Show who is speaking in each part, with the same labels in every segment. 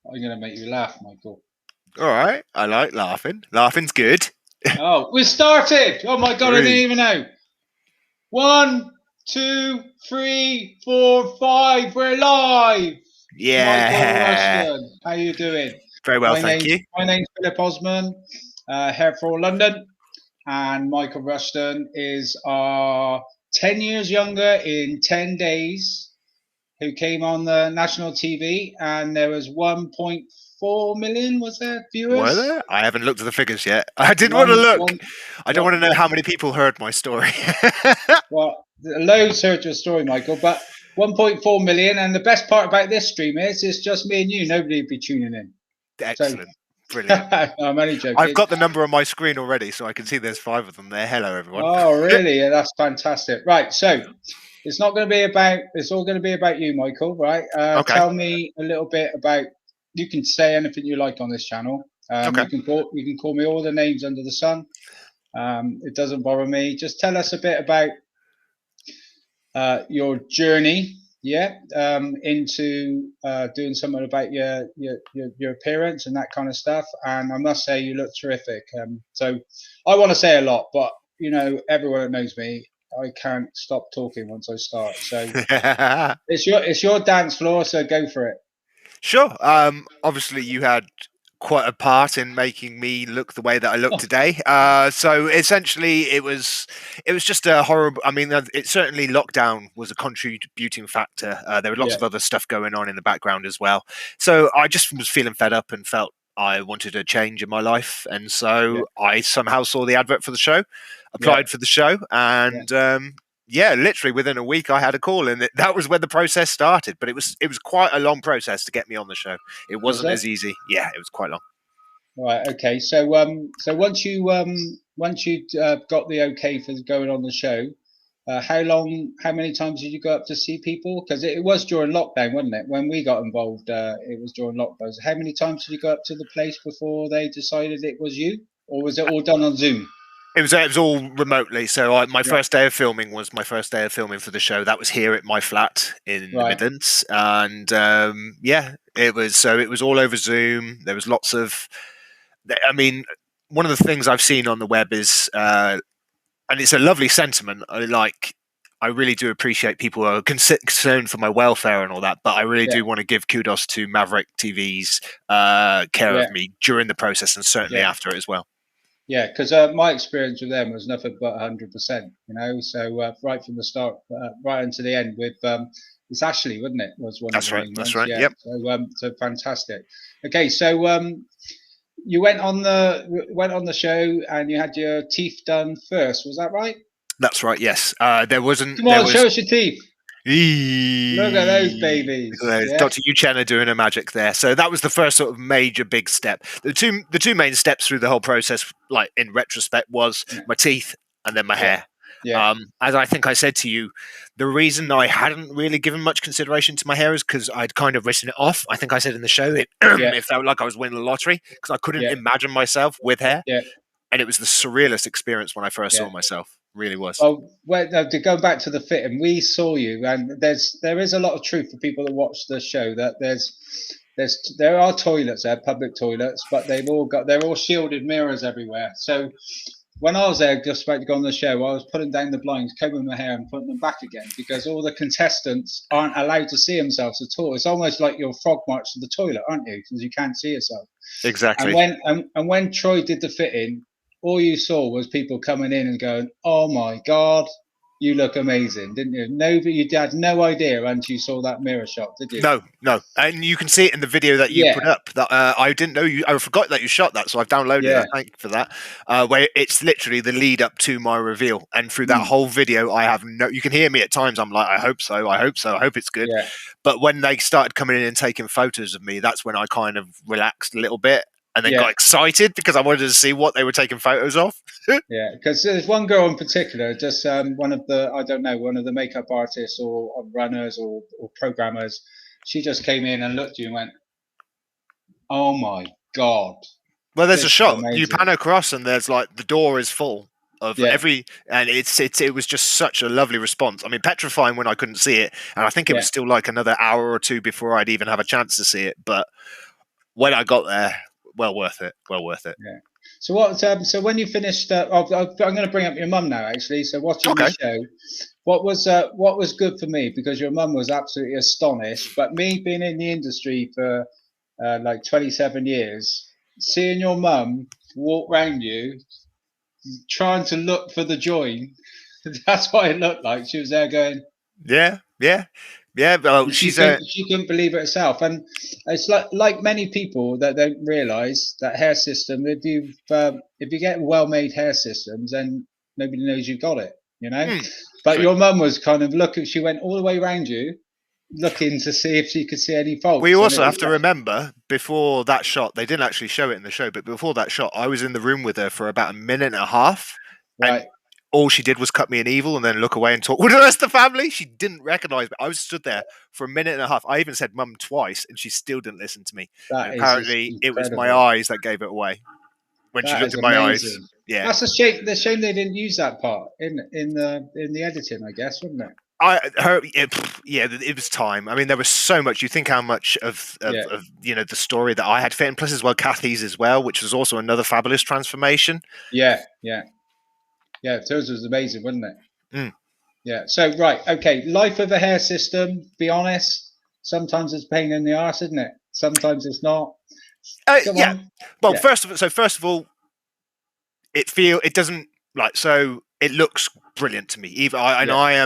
Speaker 1: I'm going to make you laugh, Michael.
Speaker 2: All right. I like laughing. Laughing's good.
Speaker 1: Oh, we started. Oh my God, I didn't
Speaker 2: 3.
Speaker 1: even know. 1, 2, 3, 4, 5. We're live. Michael
Speaker 2: Yeah.
Speaker 1: Rushton, how you doing?
Speaker 2: Very well,
Speaker 1: My
Speaker 2: thank
Speaker 1: name's
Speaker 2: you.
Speaker 1: my name's Philip Osman, here for London, and Michael Rushton is 10 years younger in 10 days, who came on the national TV, and there was 1.4 million, was there,
Speaker 2: Were
Speaker 1: viewers?
Speaker 2: there? I haven't looked at the figures yet. I didn't want to
Speaker 1: One,
Speaker 2: look.
Speaker 1: one,
Speaker 2: I don't want to know
Speaker 1: one,
Speaker 2: how many people heard my story.
Speaker 1: well, loads heard your story, Michael, but 1.4 million. And the best part about this stream is it's just me and you. Nobody would be tuning in. So
Speaker 2: Excellent. Brilliant.
Speaker 1: I'm only
Speaker 2: I've
Speaker 1: joking.
Speaker 2: got the number on my screen already, so I can see there's 5 of them there. Hello, everyone.
Speaker 1: Oh, really? Yeah, that's fantastic. Right. So it's not going to be about, it's all going to be about you, Michael, right?
Speaker 2: Okay.
Speaker 1: Tell me a little bit about, you can say anything you like on this channel.
Speaker 2: Okay.
Speaker 1: You can call me all the names under the sun. It doesn't bother me. Just tell us a bit about your journey, yeah, into doing something about your appearance and that kind of stuff. And I must say, you look terrific. So I want to say a lot, but everyone that knows me, I can't stop talking once I start. So it's your dance floor, so go for it.
Speaker 2: Sure. Obviously, you had quite a part in making me look the way that I look
Speaker 1: Oh,
Speaker 2: today. So essentially, it was just a horrible. I mean, it certainly lockdown was a contributing factor. There were lots
Speaker 1: yeah,
Speaker 2: of other stuff going on in the background as well. So I just was feeling fed up and felt I wanted a change in my life, and
Speaker 1: yeah,
Speaker 2: so I somehow saw the advert for the show,
Speaker 1: yeah,
Speaker 2: applied for the show,
Speaker 1: yeah.
Speaker 2: and yeah, literally within a week I had a call, and that was when the process started. But it was quite a long process to get me on the show. It
Speaker 1: Was
Speaker 2: wasn't
Speaker 1: it?
Speaker 2: as easy. Yeah, it was quite long.
Speaker 1: Right. Okay. So once you got the okay for going on the show, how many times did you go up to see people? Because it was during lockdown, wasn't it? When we got involved, it was during lockdown. So how many times did you go up to the place before they decided it was you, or was it all done on Zoom?
Speaker 2: It was all remotely. So my
Speaker 1: Yeah.
Speaker 2: first day of filming was my first day of filming for the show. That was here at my flat in the
Speaker 1: Right.
Speaker 2: Midlands, and yeah, it was. So it was all over Zoom. There was lots of. I mean, one of the things I've seen on the web is, and it's a lovely sentiment. I really do appreciate people who are concerned for my welfare and all that, but I really
Speaker 1: Yeah.
Speaker 2: do want to give kudos to Maverick TV's care
Speaker 1: Yeah.
Speaker 2: of me during the process and certainly
Speaker 1: Yeah.
Speaker 2: after it as well.
Speaker 1: Yeah, because my experience with them was nothing but 100%, So right from the start, right into the end with it's Ashley, wasn't it? Was one of
Speaker 2: That's
Speaker 1: the
Speaker 2: right.
Speaker 1: main
Speaker 2: That's
Speaker 1: ones.
Speaker 2: right.
Speaker 1: Yeah.
Speaker 2: Yep.
Speaker 1: So fantastic. Okay, so you went on the show and you had your teeth done first. Was that right?
Speaker 2: That's right. Yes. There wasn't.
Speaker 1: Come
Speaker 2: There
Speaker 1: on,
Speaker 2: was.
Speaker 1: show us your teeth. Look at those babies.
Speaker 2: There's
Speaker 1: Yeah.
Speaker 2: Dr. Uchenna doing her magic there. So that was the first sort of major big step. The two main steps through the whole process, like in retrospect, was
Speaker 1: Yeah.
Speaker 2: my teeth and then my
Speaker 1: Yeah.
Speaker 2: hair.
Speaker 1: Yeah.
Speaker 2: As I think I said to you, the reason I hadn't really given much consideration to my hair is because I'd kind of written it off. I think I said in the show it
Speaker 1: Yeah.
Speaker 2: it felt like I was winning the lottery because I couldn't
Speaker 1: Yeah.
Speaker 2: imagine myself with hair,
Speaker 1: Yeah.
Speaker 2: and it was the surrealist experience when I first
Speaker 1: Yeah.
Speaker 2: saw myself. Really was.
Speaker 1: Well, to go back to the fitting, we saw you, and there is a lot of truth for people that watch the show that there are toilets there, public toilets, but they're all shielded mirrors everywhere. So when I was there just about to go on the show, I was putting down the blinds, combing my hair, and putting them back again because all the contestants aren't allowed to see themselves at all. It's almost like you're frog marched to the toilet, aren't you? Because you can't see yourself. And
Speaker 2: Exactly.
Speaker 1: when Troy did the fitting, all you saw was people coming in and going, "Oh my God, you look amazing," didn't you? No, but you had no idea until you saw that mirror shot, did you?
Speaker 2: No, no, and you can see it in the video that you
Speaker 1: Yeah,
Speaker 2: put up. That I didn't know you. I forgot that you shot that, so I've downloaded it.
Speaker 1: yeah,
Speaker 2: I thank you for that. Where it's literally the lead up to my reveal, and through that
Speaker 1: mm,
Speaker 2: whole video, I have no. You can hear me at times. I'm like, I hope so. I hope so. I hope it's good.
Speaker 1: yeah,
Speaker 2: But when they started coming in and taking photos of me, that's when I kind of relaxed a little bit, and then
Speaker 1: yeah,
Speaker 2: got excited because I wanted to see what they were taking photos of.
Speaker 1: yeah. Because there's one girl in particular, just one of the I don't know, one of the makeup artists or runners or programmers. She just came in and looked at you and went, "Oh my God,
Speaker 2: Well, there's a
Speaker 1: this is
Speaker 2: shot. You
Speaker 1: amazing."
Speaker 2: pan across, and there's like the door is full of
Speaker 1: Yeah,
Speaker 2: every, and it was just such a lovely response. I mean, petrifying when I couldn't see it, and I think it
Speaker 1: yeah,
Speaker 2: was still like another hour or two before I'd even have a chance to see it. But when I got there, well worth it. Well worth it.
Speaker 1: Yeah. So what? So when you finished, I'm going to bring up your mum now. Actually, so watching the
Speaker 2: Okay.
Speaker 1: show, what was good for me, because your mum was absolutely astonished, but me being in the industry for like 27 years, seeing your mum walk round you, trying to look for the join, that's what it looked like. She was there going.
Speaker 2: Yeah, yeah, yeah. Well,
Speaker 1: She
Speaker 2: she's a
Speaker 1: couldn't believe it herself, and it's like many people that don't realise that hair system. If you get well-made hair systems, then nobody knows you've got it, you know. But
Speaker 2: true.
Speaker 1: your mum was kind of looking. She went all the way around you, looking to see if she could see any
Speaker 2: We
Speaker 1: faults, and it
Speaker 2: also
Speaker 1: was
Speaker 2: have to remember before that shot, they didn't actually show it in the show, but before that shot, I was in the room with her for about a minute and a half, and
Speaker 1: right.
Speaker 2: all she did was cut me an evil and then look away and talk with the rest of the family. She didn't recognise me. I was stood there for a minute and a half. I even said "mum" twice, and she still didn't listen to me. And
Speaker 1: That is just
Speaker 2: apparently, it was my
Speaker 1: incredible.
Speaker 2: eyes that gave it away. When she
Speaker 1: That
Speaker 2: looked
Speaker 1: is
Speaker 2: in my eyes,
Speaker 1: amazing.
Speaker 2: yeah,
Speaker 1: That's a shame. The shame they didn't use that part in the editing, I guess, wouldn't it?
Speaker 2: yeah, it was time. I mean, there was so much. You think how much
Speaker 1: Yeah,
Speaker 2: of the story that I had fit in, plus as well Kathy's as well, which was also another fabulous transformation.
Speaker 1: yeah, yeah, yeah. Hers was amazing, wasn't it?
Speaker 2: Mm.
Speaker 1: Yeah. So right, okay. Life of a hair system. Be honest. Sometimes it's a pain in the arse, isn't it? Sometimes it's not. Come
Speaker 2: Yeah.
Speaker 1: on.
Speaker 2: Well,
Speaker 1: Yeah.
Speaker 2: first of all, it doesn't like so it looks brilliant to me. Even
Speaker 1: Yeah.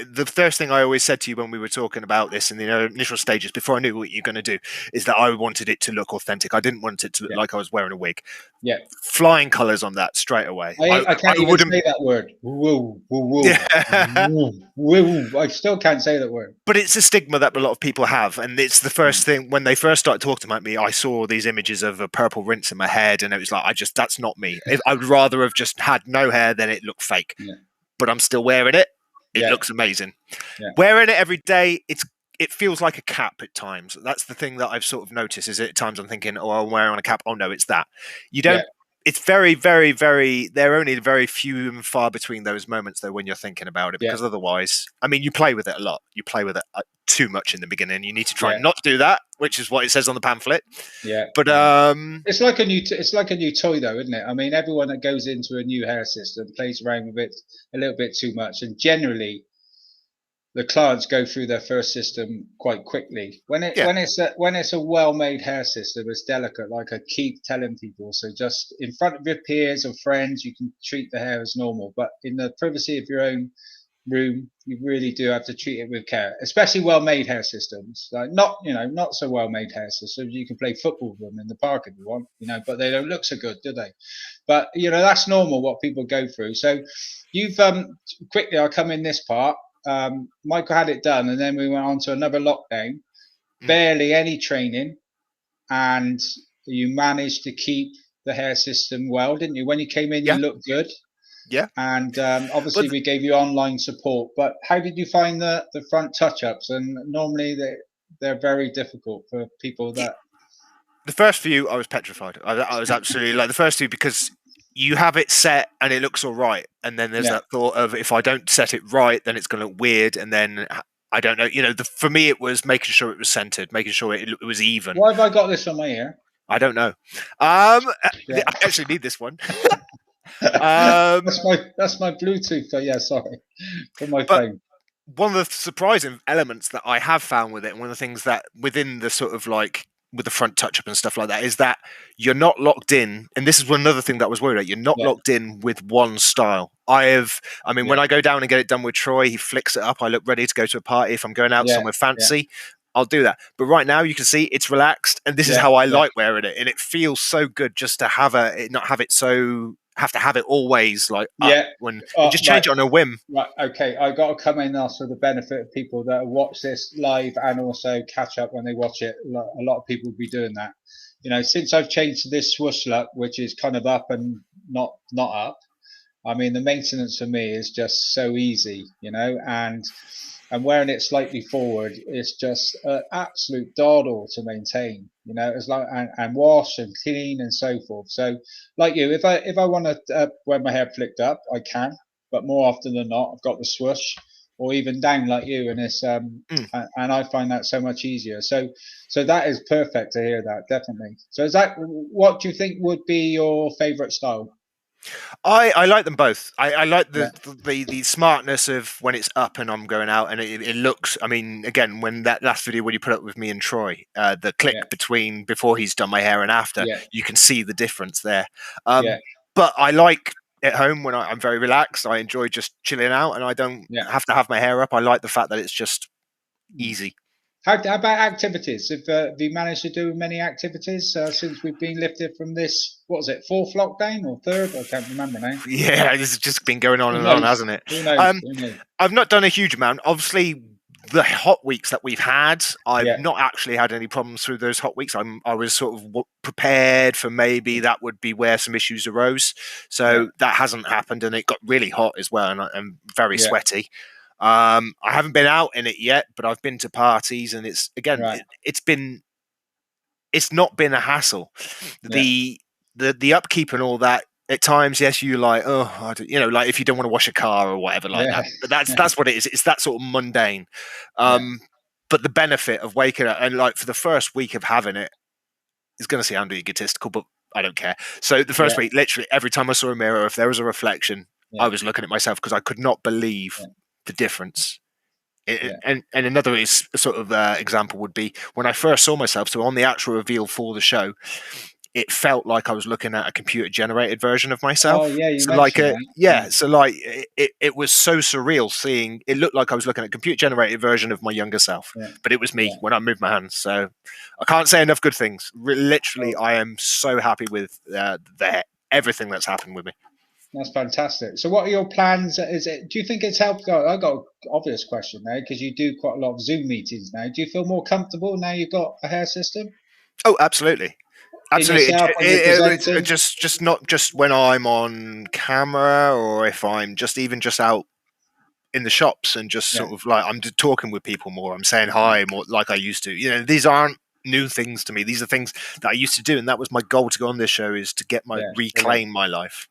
Speaker 2: the first thing I always said to you when we were talking about this in the initial stages before I knew what you're going to do is that I wanted it to look authentic. I didn't want it to look
Speaker 1: Yeah.
Speaker 2: like I was wearing a wig.
Speaker 1: Yeah.
Speaker 2: Flying colours on that straight away.
Speaker 1: I
Speaker 2: I
Speaker 1: can't even
Speaker 2: wouldn't.
Speaker 1: say that word. Woo, woo, woo,
Speaker 2: Yeah.
Speaker 1: woo, woo. I still can't say that word.
Speaker 2: But it's a stigma that a lot of people have, and it's the first thing when they first started talking about me. I saw these images of a purple rinse in my head, and it was like, that's not me. I would rather have just had no hair than it looked fake.
Speaker 1: Yeah.
Speaker 2: But I'm still wearing it. It
Speaker 1: Yeah.
Speaker 2: looks amazing.
Speaker 1: Yeah.
Speaker 2: Wearing it every day, it feels like a cap at times. That's the thing that I've sort of noticed. Is at times I'm thinking, oh, I'm wearing a cap. Oh no, it's that. You
Speaker 1: Yeah.
Speaker 2: don't. It's very, very, very. There are only very few and far between those moments, though, when you're thinking about it.
Speaker 1: Yeah.
Speaker 2: Because otherwise, I mean, you play with it a lot. You play with it too much in the beginning. You need to try
Speaker 1: Yeah.
Speaker 2: and not do that, which is what it says on the pamphlet.
Speaker 1: Yeah.
Speaker 2: But
Speaker 1: it's like a new toy, though, isn't it? I mean, everyone that goes into a new hair system plays around with it a little bit too much, and generally, the clients go through their first system quite quickly.
Speaker 2: yeah,
Speaker 1: When it's a well-made hair system, it's delicate. Like I keep telling people, so just in front of your peers or friends, you can treat the hair as normal, but in the privacy of your own room, you really do have to treat it with care, especially well-made hair systems. Like not so well-made hair systems. You can play football with them in the park if you want, but they don't look so good, do they? But that's normal what people go through. So you've quickly, I'll come in this part. Michael had it done, and then we went on to another lockdown. Barely any training, and you managed to keep the hair system well, didn't you? When you came in, you
Speaker 2: yeah,
Speaker 1: looked good.
Speaker 2: yeah.
Speaker 1: And obviously,
Speaker 2: But
Speaker 1: we gave you online support. But how did you find the front touch-ups? And normally, they're very difficult for people that.
Speaker 2: the first few, I was petrified. I was absolutely like the first two because you have it set and it looks all right, and then there's
Speaker 1: Yeah.
Speaker 2: that thought of if I don't set it right, then it's going to look weird, and then I don't know. For me, it was making sure it was centered, making sure it was even.
Speaker 1: Why have I got this on my ear?
Speaker 2: I don't know.
Speaker 1: Yeah.
Speaker 2: I actually need this one.
Speaker 1: That's my Bluetooth. Oh, yeah, sorry, for my
Speaker 2: But
Speaker 1: phone.
Speaker 2: one of the surprising elements that I have found with it, and one of the things that within the sort of like with the front touch up and stuff like that, is that you're not locked in. And this is another thing that I was worried about. You're not
Speaker 1: Yeah.
Speaker 2: locked in with one style. I mean, when I go down and get it done with Troy, he flicks it up. I look ready to go to a party. If I'm going out somewhere fancy, I'll do that. But right now, you can see it's relaxed, and this is how I like wearing it. And it feels so good just to have not have it so have to have it always like up when and just change it on a whim.
Speaker 1: Right, okay. I got to come in now for the benefit of people that watch this live and also catch up when they watch it. A lot of people will be doing that. Since I've changed to this swoosh look, which is kind of up and not up. I mean, the maintenance for me is just so easy, and wearing it slightly forward is just an absolute dawdle to maintain. It's like and wash and clean and so forth. So, like you, if I want to wear my hair flicked up, I can, but more often than not, I've got the swoosh, or even down like you, and it's
Speaker 2: Mm.
Speaker 1: and I find that so much easier. So that is perfect to hear that, definitely. So is that what do you think would be your favorite style?
Speaker 2: I like them both. I like
Speaker 1: Yeah,
Speaker 2: the smartness of when it's up and I'm going out and it looks. I mean, again, when that last video when you put up with me and Troy, the
Speaker 1: yeah,
Speaker 2: click between before he's done my hair and after,
Speaker 1: yeah,
Speaker 2: you can see the difference there.
Speaker 1: yeah,
Speaker 2: But I like at home when I'm very relaxed. I enjoy just chilling out and I don't
Speaker 1: yeah.
Speaker 2: have to have my hair up. I like the fact that it's just
Speaker 1: Hmm.
Speaker 2: easy.
Speaker 1: How about activities? Have you managed to do many activities since we've been lifted from this? What was it, fourth lockdown or third? I can't remember now.
Speaker 2: Yeah, this has just been going on
Speaker 1: Who
Speaker 2: and on,
Speaker 1: knows?
Speaker 2: hasn't it?
Speaker 1: Who knows?
Speaker 2: Um,
Speaker 1: Who knows?
Speaker 2: I've not done a huge amount. Obviously, the hot weeks that we've had, I've
Speaker 1: Yeah,
Speaker 2: not actually had any problems through those hot weeks. I was sort of prepared for maybe that would be where some issues arose.
Speaker 1: yeah,
Speaker 2: So that hasn't happened, and it got really hot as well, and I'm very
Speaker 1: yeah.
Speaker 2: sweaty. I haven't been out in it yet, but I've been to parties, and it's again,
Speaker 1: Right.
Speaker 2: it's not been a hassle.
Speaker 1: Yeah,
Speaker 2: The upkeep and all that. At times, yes, you like, oh, like if you don't want to wash a car or whatever like
Speaker 1: yeah,
Speaker 2: that. But that's what it is. It's that sort of mundane.
Speaker 1: yeah,
Speaker 2: Um, but the benefit of waking up and like for the first week of having it is going to sound egotistical, but I don't care. So the first
Speaker 1: yeah,
Speaker 2: week, literally every time I saw a mirror, if there was a reflection,
Speaker 1: yeah,
Speaker 2: I was looking at myself because I could not believe
Speaker 1: yeah,
Speaker 2: the difference.
Speaker 1: yeah.
Speaker 2: And another sort of example would be when I first saw myself. So on the actual reveal for the show, it felt like I was looking at a computer generated version of
Speaker 1: Oh,
Speaker 2: myself.
Speaker 1: yeah, you
Speaker 2: So like
Speaker 1: mentioned
Speaker 2: a
Speaker 1: that. Yeah,
Speaker 2: yeah, so like it was so surreal seeing it looked like I was looking at a computer generated version of my younger self,
Speaker 1: yeah,
Speaker 2: but it was me
Speaker 1: yeah.
Speaker 2: when I moved my hands. So I can't say enough good things. Literally,
Speaker 1: Oh,
Speaker 2: I am so happy with everything that's happened with me.
Speaker 1: that's fantastic. So, what are your plans? Is it? Do you think it's helped? I got an obvious question there because you do quite a lot of Zoom meetings now. Do you feel more comfortable now you've got a hair system
Speaker 2: Oh, absolutely.
Speaker 1: in
Speaker 2: Absolutely,
Speaker 1: yourself when you're presenting?
Speaker 2: just not just when I'm on camera or if I'm just even just out in the shops and just
Speaker 1: Yeah,
Speaker 2: sort of like I'm just talking with people more. I'm saying
Speaker 1: yeah,
Speaker 2: hi more like I used to. These aren't new things to me. These are things that I used to do, and that was my goal to go on this show is to get my
Speaker 1: yeah. Brilliant.
Speaker 2: reclaim my life.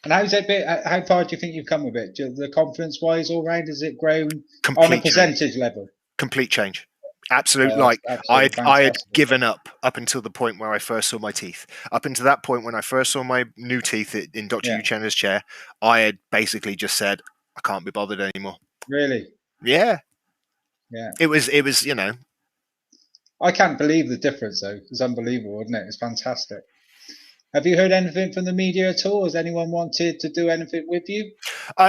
Speaker 1: And how's it been? How far do you think you've come with it? The confidence wise, all round, has it grown on a
Speaker 2: Complete change.
Speaker 1: percentage level?
Speaker 2: Complete change. Absolute.
Speaker 1: Oh, that's
Speaker 2: Like
Speaker 1: absolutely
Speaker 2: I had
Speaker 1: fantastic.
Speaker 2: given up until the point where I first saw my teeth. Up until that point, when I first saw my new teeth in Dr.
Speaker 1: Yeah,
Speaker 2: Uchenna's chair, I had basically just said I can't be bothered anymore.
Speaker 1: really.
Speaker 2: Yeah,
Speaker 1: Yeah.
Speaker 2: it was.
Speaker 1: I can't believe the difference, though. It's unbelievable, isn't it? It's fantastic. Have you heard anything from the media at all? Has anyone wanted to do anything with you?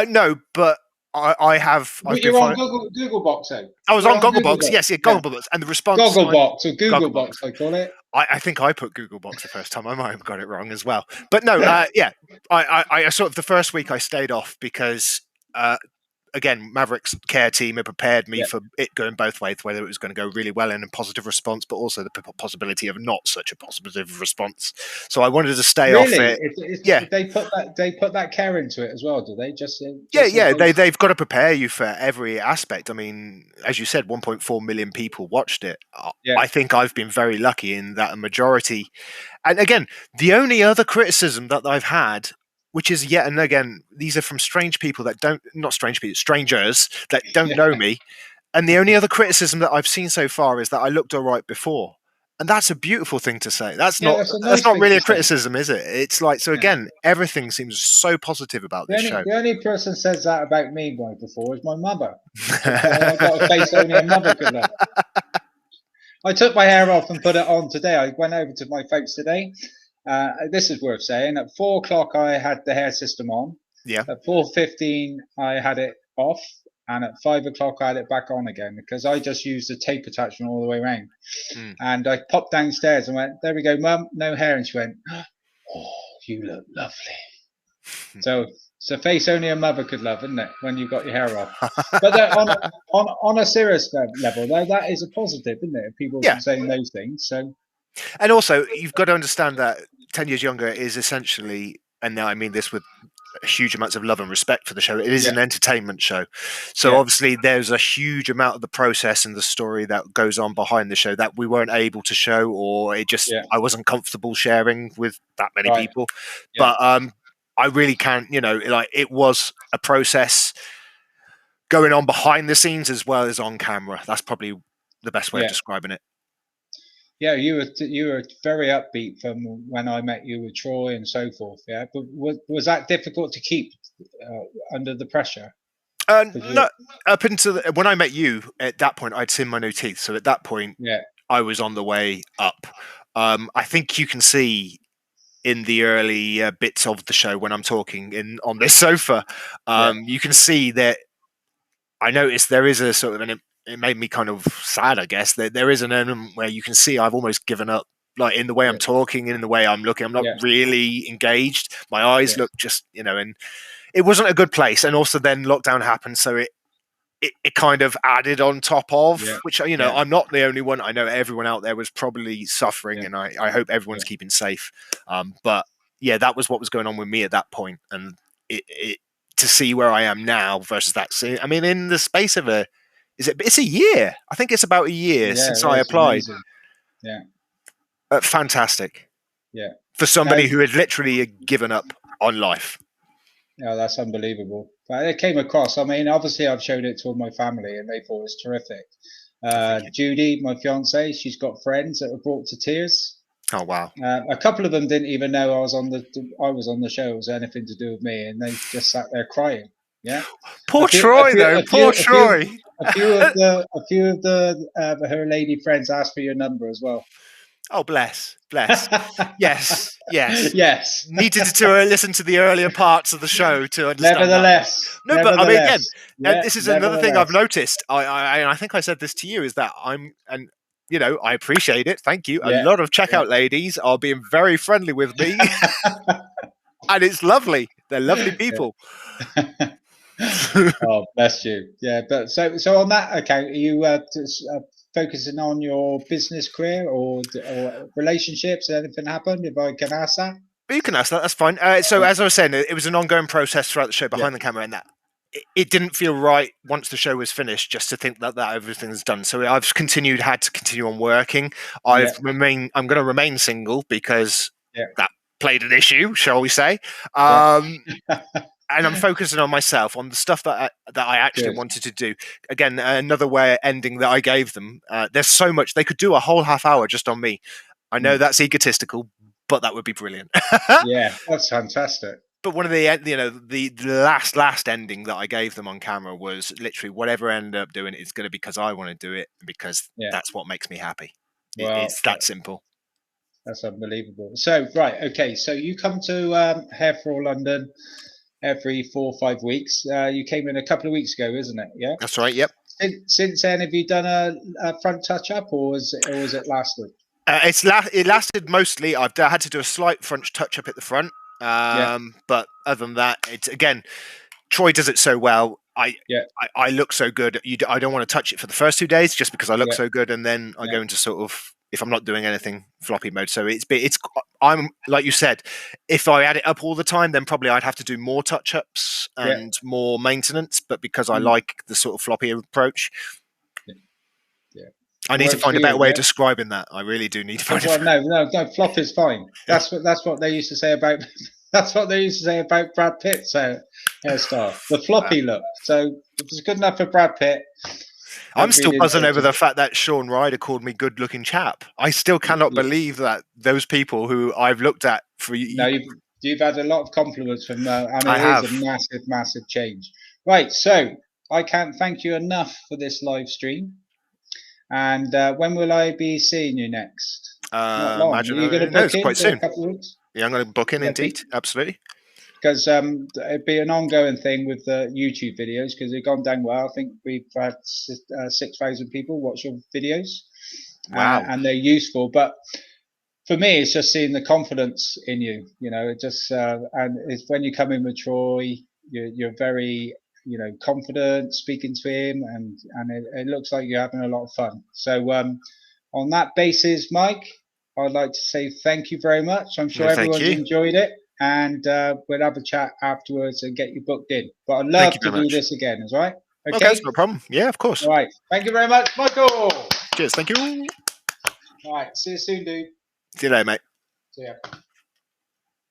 Speaker 2: No, but I've been
Speaker 1: You're on
Speaker 2: following.
Speaker 1: Google Box, though.
Speaker 2: I was
Speaker 1: You're
Speaker 2: on
Speaker 1: on Google
Speaker 2: Gogglebox.
Speaker 1: Box.
Speaker 2: Yes, yeah,
Speaker 1: Yeah.
Speaker 2: Gogglebox. And the response
Speaker 1: Goggle
Speaker 2: on
Speaker 1: Box or Google
Speaker 2: Gogglebox.
Speaker 1: Box, I call it.
Speaker 2: I think I put Googlebox the first time. I might have got it wrong as well. But no, yeah, I sort of the first week I stayed off because again, Maverick's care team had prepared me
Speaker 1: Yeah.
Speaker 2: for it going both ways, whether it was going to go really well and a positive response, but also the possibility of not such a positive response. So I wanted to stay off
Speaker 1: Really?
Speaker 2: it. Yeah,
Speaker 1: They put that care into it as well, do they?
Speaker 2: yeah,
Speaker 1: Just in
Speaker 2: yeah.
Speaker 1: case.
Speaker 2: They've got to prepare you for every aspect. I mean, as you said, 1.4 million people watched it.
Speaker 1: Yeah.
Speaker 2: I think I've been very lucky in that a majority. And again, the only other criticism that I've had, which is yet and again, these are from strange people that don't, not strange people, strangers that don't
Speaker 1: Yeah.
Speaker 2: know me. And the only other criticism that I've seen so far is that I looked all right before. And that's a beautiful thing to say. That's
Speaker 1: Yeah,
Speaker 2: not
Speaker 1: that's a
Speaker 2: that's
Speaker 1: nice
Speaker 2: not
Speaker 1: thing
Speaker 2: really
Speaker 1: to
Speaker 2: a
Speaker 1: say.
Speaker 2: criticism, is it? It's like so
Speaker 1: Yeah.
Speaker 2: again, everything seems so positive about this show.
Speaker 1: The only person says that about me right before is my mother. I got a face only a mother could love. I took my hair off and put it on today. I went over to my folks today. This is worth saying. At 4 o'clock, I had the hair system on.
Speaker 2: Yeah.
Speaker 1: At 4:15, I had it off, and at 5 o'clock, I had it back on again because I just used the tape attachment all the way around.
Speaker 2: Mm.
Speaker 1: And I popped downstairs and went, "There we go, Mum, no hair." And she went, "Oh, you look lovely." So it's a face only a mother could love, isn't it? When you've got your hair off. But on a serious level, though, that is a positive, isn't it? People
Speaker 2: Yeah.
Speaker 1: saying those things. So
Speaker 2: And also, you've got to understand that 10 years younger is essentially, and now I mean this with huge amounts of love and respect for the show, it is
Speaker 1: yeah,
Speaker 2: an entertainment show. So
Speaker 1: yeah,
Speaker 2: obviously, there's a huge amount of the process and the story that goes on behind the show that we weren't able to show, or it just,
Speaker 1: yeah,
Speaker 2: I wasn't comfortable sharing with that many
Speaker 1: right,
Speaker 2: people.
Speaker 1: yeah,
Speaker 2: But I really can't, like, it was a process going on behind the scenes as well as on camera. That's probably the best way of
Speaker 1: Yeah.
Speaker 2: describing it.
Speaker 1: Yeah, you were very upbeat from when I met you with Troy and so forth. Yeah, but was that difficult to keep under the pressure? 'Cause
Speaker 2: No, up until when I met you, at that point, I'd seen my new teeth. So at that point,
Speaker 1: yeah,
Speaker 2: I was on the way up. I think you can see in the early bits of the show when I'm talking in on this sofa,
Speaker 1: yeah,
Speaker 2: you can see that I noticed there is a sort of, and it made me kind of sad, I guess, that there is an element where you can see I've almost given up, like in the way I'm
Speaker 1: yeah,
Speaker 2: talking, in the way I'm looking. I'm not
Speaker 1: yeah,
Speaker 2: really engaged. My eyes
Speaker 1: yeah,
Speaker 2: look just, and it wasn't a good place. And also then lockdown happened, so it kind of added on top
Speaker 1: yeah,
Speaker 2: of, which,
Speaker 1: yeah,
Speaker 2: I'm not the only one. I know everyone out there was probably suffering,
Speaker 1: yeah,
Speaker 2: and I hope everyone's
Speaker 1: yeah,
Speaker 2: keeping safe. But yeah, that was what was going on with me at that point, and it to see where I am now versus that scene. I mean, in the space of it's a year. I think it's about a year
Speaker 1: yeah.
Speaker 2: since I
Speaker 1: It's
Speaker 2: applied.
Speaker 1: amazing. Yeah,
Speaker 2: Fantastic
Speaker 1: yeah.
Speaker 2: for
Speaker 1: No,
Speaker 2: somebody who had literally given up on life.
Speaker 1: no, that's unbelievable. But it came across. I mean, obviously, I've showed it to all my family, and they thought it was terrific.
Speaker 2: Thank you.
Speaker 1: Judy, my fiance, she's got friends that were brought to tears.
Speaker 2: Oh wow.
Speaker 1: A couple of them didn't even know I was on the show. It was anything to do with me, and they just sat there crying. Yeah,
Speaker 2: Poor Troy, though. Poor Troy.
Speaker 1: a few of the her lady friends asked for your number as well.
Speaker 2: Oh, bless. Yes.
Speaker 1: Yes.
Speaker 2: Needed to listen to the earlier parts of the show to understand that one.
Speaker 1: Nevertheless,
Speaker 2: No, but I mean, again, and
Speaker 1: yeah,
Speaker 2: this is another thing I've
Speaker 1: nevertheless,
Speaker 2: noticed. I think I said this to you, is that I appreciate it. Thank you. A
Speaker 1: yeah,
Speaker 2: lot of
Speaker 1: yeah.
Speaker 2: checkout ladies are being very friendly with me, and it's lovely. They're lovely people.
Speaker 1: Oh, bless you. Yeah, but so on that account, are you focusing on your business career or relationships? Anything happened? If I can ask that.
Speaker 2: But you can ask that. That's fine. So
Speaker 1: Yeah,
Speaker 2: as I was saying, it was an ongoing process throughout the show
Speaker 1: yeah,
Speaker 2: behind the camera, and that it didn't feel right once the show was finished just to think that everything's done. So had to continue on working.
Speaker 1: yeah,
Speaker 2: I'm going to remain single because
Speaker 1: yeah,
Speaker 2: that played an issue, shall we say?
Speaker 1: yeah.
Speaker 2: And I'm focusing on myself, on the stuff that I actually
Speaker 1: Good.
Speaker 2: wanted to do. Again, another way ending that I gave them. There's so much they could do, a whole half hour just on me. I know
Speaker 1: Mm.
Speaker 2: that's egotistical, but that would be brilliant.
Speaker 1: Yeah, that's fantastic.
Speaker 2: But one of the last ending that I gave them on camera was literally, whatever I end up doing, it's going to be because I want to do it, because
Speaker 1: Yeah.
Speaker 2: that's what makes me happy.
Speaker 1: Well,
Speaker 2: It's that simple.
Speaker 1: that's unbelievable. So, right, okay. So you come to Hair for All London every 4 or 5 weeks. You came in a couple of weeks ago, isn't it? Yeah.
Speaker 2: That's right. Yep.
Speaker 1: Since then, have you done a front touch up, or was it last week?
Speaker 2: It lasted mostly. I've had to do a slight front touch up at the front,
Speaker 1: Yeah,
Speaker 2: but other than that, it's, again, Troy does it so well.
Speaker 1: yeah,
Speaker 2: I look so good. I don't want to touch it for the first 2 days just because I look
Speaker 1: yeah,
Speaker 2: so good, and then I
Speaker 1: yeah,
Speaker 2: go into sort of, if I'm not doing anything, floppy mode. So I'm like you said, if I add it up all the time, then probably I'd have to do more touch ups
Speaker 1: yeah.
Speaker 2: and more maintenance. But because I
Speaker 1: Mm,
Speaker 2: like the sort of floppy approach,
Speaker 1: yeah, yeah.
Speaker 2: I
Speaker 1: It
Speaker 2: need to
Speaker 1: works for
Speaker 2: find a better
Speaker 1: you,
Speaker 2: way of
Speaker 1: yeah.
Speaker 2: describing that. I really do need to find a
Speaker 1: Well, no. Flop is fine. That's what they used to say about. That's what they used to say about Brad Pitt's hairstyle, the
Speaker 2: Wow.
Speaker 1: floppy look. So if it's good enough for Brad Pitt,
Speaker 2: I'm
Speaker 1: don't
Speaker 2: still
Speaker 1: read
Speaker 2: buzzing
Speaker 1: into
Speaker 2: over
Speaker 1: it.
Speaker 2: the fact that Sean Ryder called me good looking chap. I still cannot believe that those people who I've looked at for
Speaker 1: No, you've had a lot of compliments from. I mean,
Speaker 2: I
Speaker 1: it is a
Speaker 2: have.
Speaker 1: massive change. Right, so I can't thank you enough for this live stream. And when will I be seeing you next? Not long. Are
Speaker 2: Imagine,
Speaker 1: you going to
Speaker 2: no,
Speaker 1: book
Speaker 2: it's
Speaker 1: in
Speaker 2: quite
Speaker 1: for a
Speaker 2: soon.
Speaker 1: couple of weeks?
Speaker 2: Yeah, I'm going to book in,
Speaker 1: Yeah,
Speaker 2: indeed. Absolutely.
Speaker 1: because it'd be an ongoing thing with the YouTube videos because they've gone down well. I think we've had 6,000 people watch your videos,
Speaker 2: Wow.
Speaker 1: and they're useful. But for me, it's just seeing the confidence in you. You know, it just and it's when you come in with Troy, you're very confident speaking to him, and it looks like you're having a lot of fun. So on that basis, Mike, I'd like to say thank you very much. I'm sure
Speaker 2: No, thank
Speaker 1: everyone's
Speaker 2: you.
Speaker 1: enjoyed it, and we'll have a chat afterwards and get you booked in. But I'd
Speaker 2: Thank
Speaker 1: love
Speaker 2: you
Speaker 1: to
Speaker 2: very
Speaker 1: do
Speaker 2: much.
Speaker 1: this again. Is right?
Speaker 2: Okay, that's
Speaker 1: Okay.
Speaker 2: no problem. Yeah, of course.
Speaker 1: All right. Thank you very much, Michael.
Speaker 2: Cheers. Thank you.
Speaker 1: All right. See you soon, dude.
Speaker 2: See you later, mate.
Speaker 1: See ya.